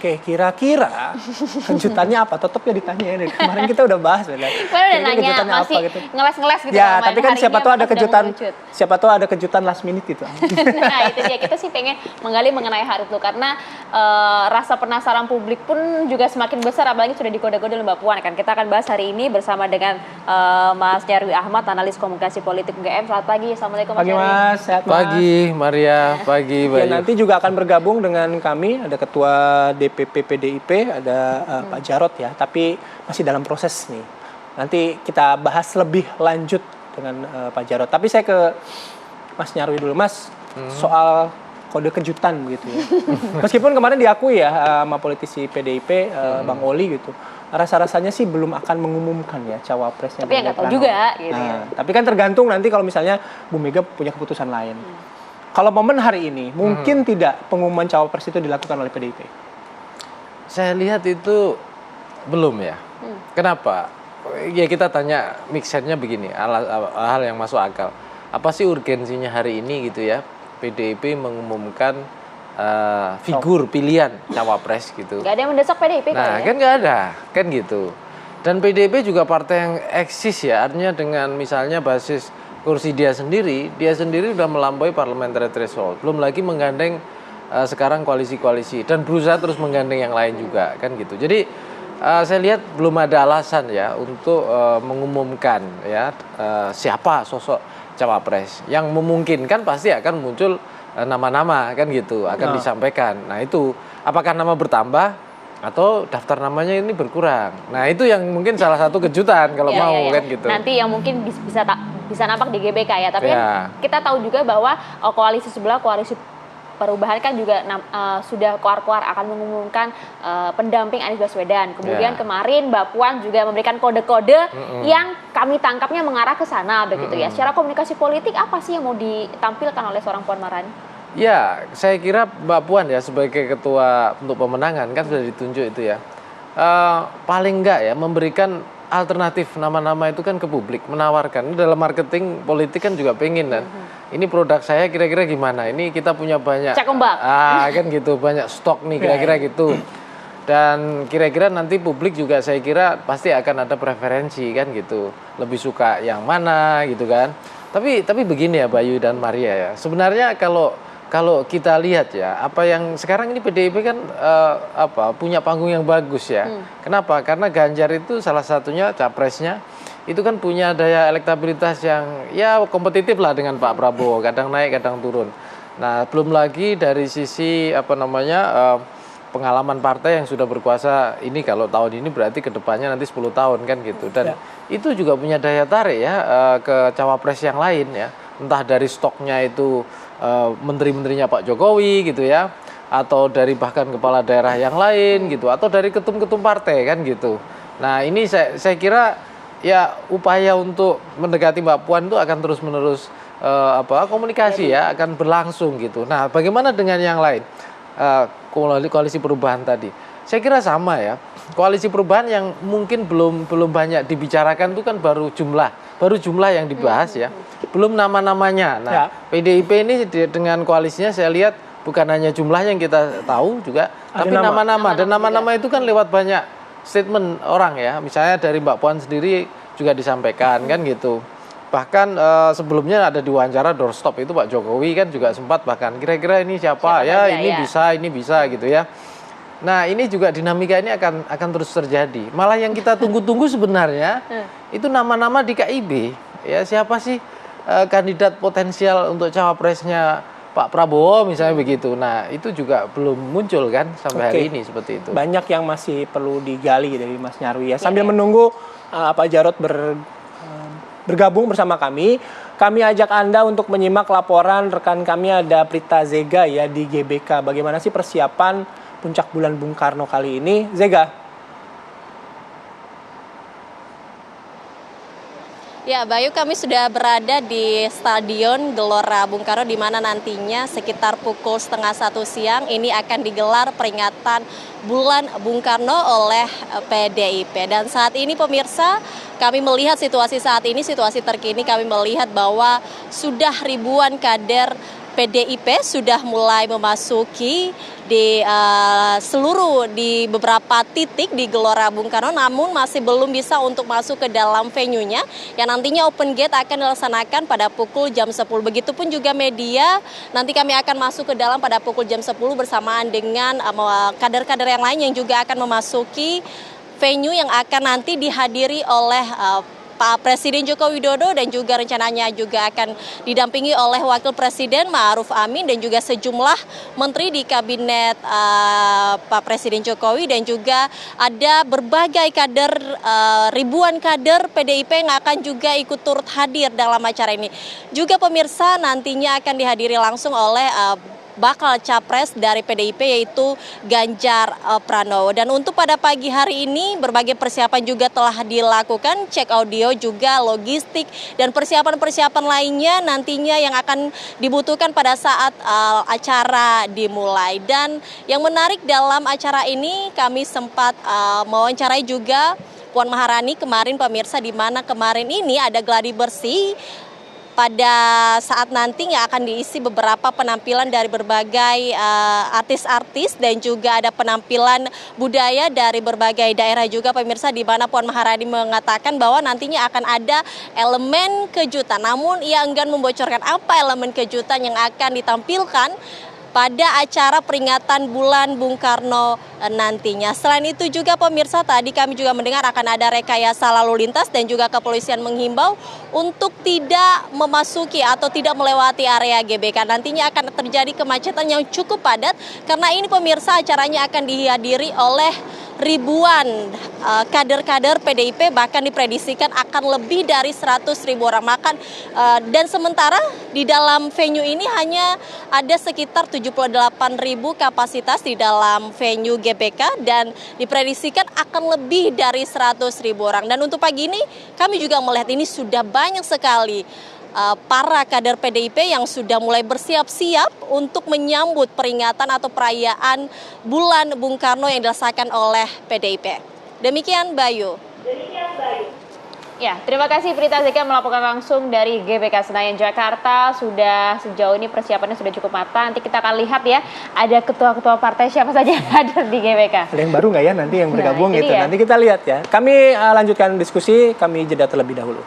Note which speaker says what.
Speaker 1: Oke, kira-kira kejutannya apa? Tetap ya ditanya ya. Kemarin kita udah bahas ya.
Speaker 2: Kemarin udah nanya, masih
Speaker 1: gitu.
Speaker 2: ngeles-ngeles gitu.
Speaker 1: Ya, tapi kan siapa tahu ada kejutan last minute gitu.
Speaker 2: Nah, itu dia. Kita sih pengen menggali mengenai hal itu karena rasa penasaran publik pun juga semakin besar, apalagi sudah dikode-kode oleh Mbak Puan kan. Kita akan bahas hari ini bersama dengan Mas Nyarwi Ahmad, analis komunikasi politik UGM. Selamat pagi, assalamualaikum Mas.
Speaker 1: Pagi Mas, sehat Mas.
Speaker 3: Pagi Maria, pagi Bayu.
Speaker 1: Ya, nanti juga akan bergabung dengan kami, ada Ketua DPP PDIP, ada Pak Jarod ya, tapi masih dalam proses nih. Nanti kita bahas lebih lanjut dengan Pak Jarod. Tapi saya ke Mas Nyarwi dulu, Mas, soal kode kejutan begitu ya. Meskipun kemarin diakui ya sama politisi PDIP, Bang Oli gitu, rasa-rasanya sih belum akan mengumumkan ya cawapresnya.
Speaker 2: Tapi ya nggak tahu juga gitu ya.
Speaker 1: Tapi kan tergantung nanti kalau misalnya Bu Mega punya keputusan lain. Kalau momen hari ini, mungkin tidak pengumuman cawapres itu dilakukan oleh PDIP?
Speaker 3: Saya lihat itu belum ya. Kenapa? Ya kita tanya mixernya begini, hal yang masuk akal. Apa sih urgensinya hari ini gitu ya? PDIP mengumumkan figur pilihan cawapres gitu.
Speaker 2: Gak ada yang mendesak PDIP
Speaker 3: nah,
Speaker 2: ya?
Speaker 3: kan nggak ada, kan gitu. Dan PDIP juga partai yang eksis ya, artinya dengan misalnya basis kursi dia sendiri sudah melampaui parliamentary threshold. Belum lagi menggandeng sekarang koalisi-koalisi dan berusaha terus menggandeng yang lain juga, kan gitu. Jadi saya lihat belum ada alasan ya untuk mengumumkan ya siapa sosok cawapres. Yang memungkinkan pasti akan muncul nama-nama, kan gitu, akan disampaikan. Nah itu apakah nama bertambah atau daftar namanya ini berkurang. Nah itu yang mungkin salah satu kejutan kalau mau kan gitu.
Speaker 2: Nanti yang mungkin bisa nampak di GBK ya. Tapi kan kita tahu juga bahwa koalisi sebelah, koalisi perubahan kan juga sudah keluar akan mengumumkan pendamping Anies Baswedan. Kemudian kemarin Mbak Puan juga memberikan kode-kode yang kami tangkapnya mengarah ke sana begitu ya. Secara komunikasi politik apa sih yang mau ditampilkan oleh seorang Puan Maharani?
Speaker 3: Ya, saya kira Mbak Puan ya sebagai ketua untuk pemenangan kan sudah ditunjuk itu ya. Paling enggak ya memberikan alternatif nama-nama itu kan ke publik, menawarkan. Ini dalam marketing politik kan juga pengen kan. Ini produk saya kira-kira gimana? Ini kita punya banyak.
Speaker 2: Cek ombak.
Speaker 3: Kan gitu, banyak stok nih kira-kira gitu. Dan kira-kira nanti publik juga saya kira pasti akan ada preferensi kan gitu. Lebih suka yang mana gitu kan. Tapi begini ya Bayu dan Maria ya. Sebenarnya kalau kita lihat ya, apa yang sekarang ini PDIP kan punya panggung yang bagus ya. Kenapa? Karena Ganjar itu salah satunya capresnya itu kan punya daya elektabilitas yang ya kompetitif lah dengan Pak Prabowo, kadang naik kadang turun. Nah, belum lagi dari sisi pengalaman partai yang sudah berkuasa ini, kalau tahun ini berarti kedepannya nanti 10 tahun kan gitu. Dan itu juga punya daya tarik ya ke cawapres yang lain ya. Entah dari stoknya itu menteri-menterinya Pak Jokowi gitu ya, atau dari bahkan kepala daerah yang lain gitu, atau dari ketum-ketum partai kan gitu. Nah ini saya kira ya upaya untuk mendekati Mbak Puan itu akan terus-menerus komunikasi ya, akan berlangsung gitu. Nah bagaimana dengan yang lain? Koalisi perubahan tadi, saya kira sama ya. Koalisi perubahan yang mungkin belum banyak dibicarakan itu kan baru jumlah yang dibahas ya, belum nama-namanya. Nah PDIP ini dengan koalisinya saya lihat bukan hanya jumlahnya yang kita tahu juga, tapi nama-nama. Dan nama-nama itu kan lewat banyak statement orang ya, misalnya dari Mbak Puan sendiri juga disampaikan kan gitu. Bahkan sebelumnya ada diwawancara doorstop itu Pak Jokowi kan juga sempat bahkan kira-kira ini siapa ya, ini bisa gitu ya. Nah ini juga dinamika ini akan terus terjadi. Malah yang kita tunggu-tunggu sebenarnya itu nama-nama di KIB ya, siapa sih kandidat potensial untuk cawapresnya Pak Prabowo misalnya begitu. Nah itu juga belum muncul kan sampai hari ini seperti itu.
Speaker 1: Banyak yang masih perlu digali dari Mas Nyarwi ya. Sambil menunggu Pak Jarod bergabung bersama kami ajak Anda untuk menyimak laporan rekan kami, ada Prita Zega ya di GBK. Bagaimana sih persiapan puncak bulan Bung Karno kali ini, Zega?
Speaker 4: Ya, Bayu, kami sudah berada di Stadion Gelora Bung Karno di mana nantinya sekitar pukul 12:30 siang ini akan digelar peringatan Bulan Bung Karno oleh PDIP. Dan saat ini pemirsa, kami melihat situasi saat ini, situasi terkini, kami melihat bahwa sudah ribuan kader PDIP sudah mulai memasuki di di beberapa titik di Gelora Bung Karno, namun masih belum bisa untuk masuk ke dalam venue-nya yang nantinya open gate akan dilaksanakan pada pukul jam 10. Begitupun juga media, nanti kami akan masuk ke dalam pada pukul jam 10 bersamaan dengan kader-kader yang lain yang juga akan memasuki venue yang akan nanti dihadiri oleh Pak Presiden Joko Widodo dan juga rencananya juga akan didampingi oleh Wakil Presiden Ma'ruf Amin dan juga sejumlah menteri di kabinet Pak Presiden Jokowi, dan juga ada berbagai kader, ribuan kader PDIP yang akan juga ikut turut hadir dalam acara ini. Juga pemirsa, nantinya akan dihadiri langsung oleh bakal capres dari PDIP yaitu Ganjar Pranowo. Dan untuk pada pagi hari ini berbagai persiapan juga telah dilakukan, cek audio juga logistik dan persiapan-persiapan lainnya nantinya yang akan dibutuhkan pada saat acara dimulai. Dan yang menarik dalam acara ini kami sempat mewawancarai juga Puan Maharani kemarin pemirsa, di mana kemarin ini ada gladi bersih pada saat nanti yang akan diisi beberapa penampilan dari berbagai artis-artis dan juga ada penampilan budaya dari berbagai daerah juga pemirsa, di mana Puan Maharani mengatakan bahwa nantinya akan ada elemen kejutan, namun ia enggan membocorkan apa elemen kejutan yang akan ditampilkan pada acara peringatan Bulan Bung Karno nantinya. Selain itu juga pemirsa, tadi kami juga mendengar akan ada rekayasa lalu lintas dan juga kepolisian menghimbau untuk tidak memasuki atau tidak melewati area GBK. Nantinya akan terjadi kemacetan yang cukup padat karena ini pemirsa acaranya akan dihadiri oleh ribuan kader-kader PDIP, bahkan diprediksikan akan lebih dari 100.000 orang makan. Dan sementara di dalam venue ini hanya ada sekitar 78.000 kapasitas di dalam venue GBK dan diprediksikan akan lebih dari 100.000 orang. Dan untuk pagi ini kami juga melihat ini sudah banyak sekali para kader PDIP yang sudah mulai bersiap-siap untuk menyambut peringatan atau perayaan Bulan Bung Karno yang dirasakan oleh PDIP. Demikian Bayu.
Speaker 2: Ya, terima kasih Prita Zeka melaporkan langsung dari GBK Senayan Jakarta. Sudah sejauh ini persiapannya sudah cukup matang. Nanti kita akan lihat ya, ada ketua-ketua partai siapa saja yang hadir di GBK.
Speaker 1: Ada yang baru nggak ya nanti yang bergabung gitu.
Speaker 2: Ya.
Speaker 1: Nanti kita lihat ya. Kami lanjutkan diskusi, kami jeda terlebih dahulu.